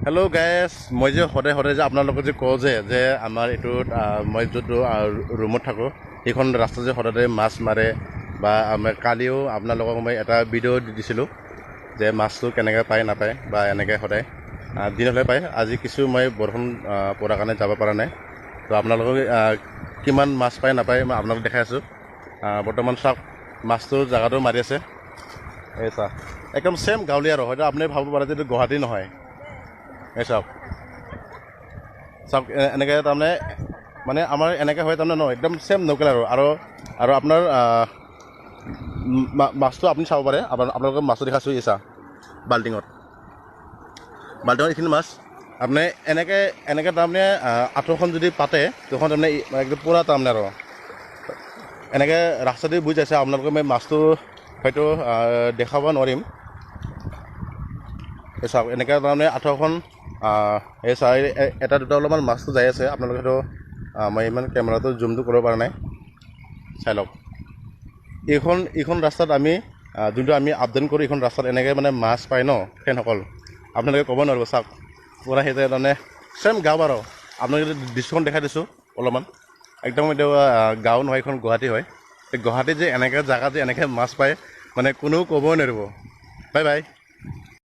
Hello' গাইছ, মই যে সদায় সদায় যে আপোনালোকক যে কওঁ যে আমাৰ এইটোত মই যোনটো ৰুমত থাকোঁ সেইখন ৰাস্তাত যে সদায় মাছ মাৰে বা কালিও আপোনালোকক মই এটা ভিডিঅ' দি দিছিলোঁ যে মাছটো কেনেকৈ পায় নাপায় বা এনেকৈ সদায় দিন হ'লে পায়। আজি কিছু মই বৰষুণ পৰাৰ কাৰণে যাব পৰা নাই, তো আপোনালোকক কিমান মাছ পায় নাপায় মই আপোনালোকক দেখাই আছোঁ। বৰ্তমান চাওক মাছটো জেগাটো মাৰি আছে, এই চাওক একদম ছেম গাঁৱলীয়া আৰু হয়তো আপুনি ভাবিব পাৰে যে এইটো গুৱাহাটী নহয়। এই চাওক চাওক এনেকৈ তাৰমানে মানে আমাৰ এনেকৈ হয় তাৰমানে ন, একদম ছেম লোকেল আৰু আপোনাৰ মাছটো আপুনি চাব পাৰে। আপোনালোকে মাছটো দেখাইছোঁ এই চাওক বাল্টিঙত এইখিনি মাছ আপুনি এনেকৈ তাৰমানে আঁঠুখন যদি পাতে তখন তাৰমানে একদম পূৰা তাৰমানে আৰু এনেকৈ ৰাস্তাদি বুজি যাইছে। আপোনালোকে মই মাছটো হয়তো দেখাব নোৱাৰিম। এই চাওক এনেকৈ তাৰমানে আঁঠুখন এই চাই এটা দুটা অলপমান মাছটো যাই আছে। আপোনালোকে হয়তো মই ইমান কেমেৰাটো জুমটো কৰিব পৰা নাই, চাই লওক। এইখন ৰাস্তাত আমি যোনটো আমি আপডাউন কৰোঁ এইখন ৰাস্তাত এনেকৈ মানে মাছ পায় ন ফ্ৰেণ্ডসকল, আপোনালোকে ক'ব নোৱাৰিব। চাওক পূৰা সেই তাৰমানে ছেম গাঁও আৰু আপোনালোকে দৃশ্যখন দেখাই দিছোঁ অলপমান। একদম এইটো গাঁও নহয়, এইখন গুৱাহাটী হয়। এই গুৱাহাটীত যে এনেকৈ জেগাত যে এনেকৈ মাছ পায় মানে কোনেও ক'বই নোৱাৰিব। Bye bye.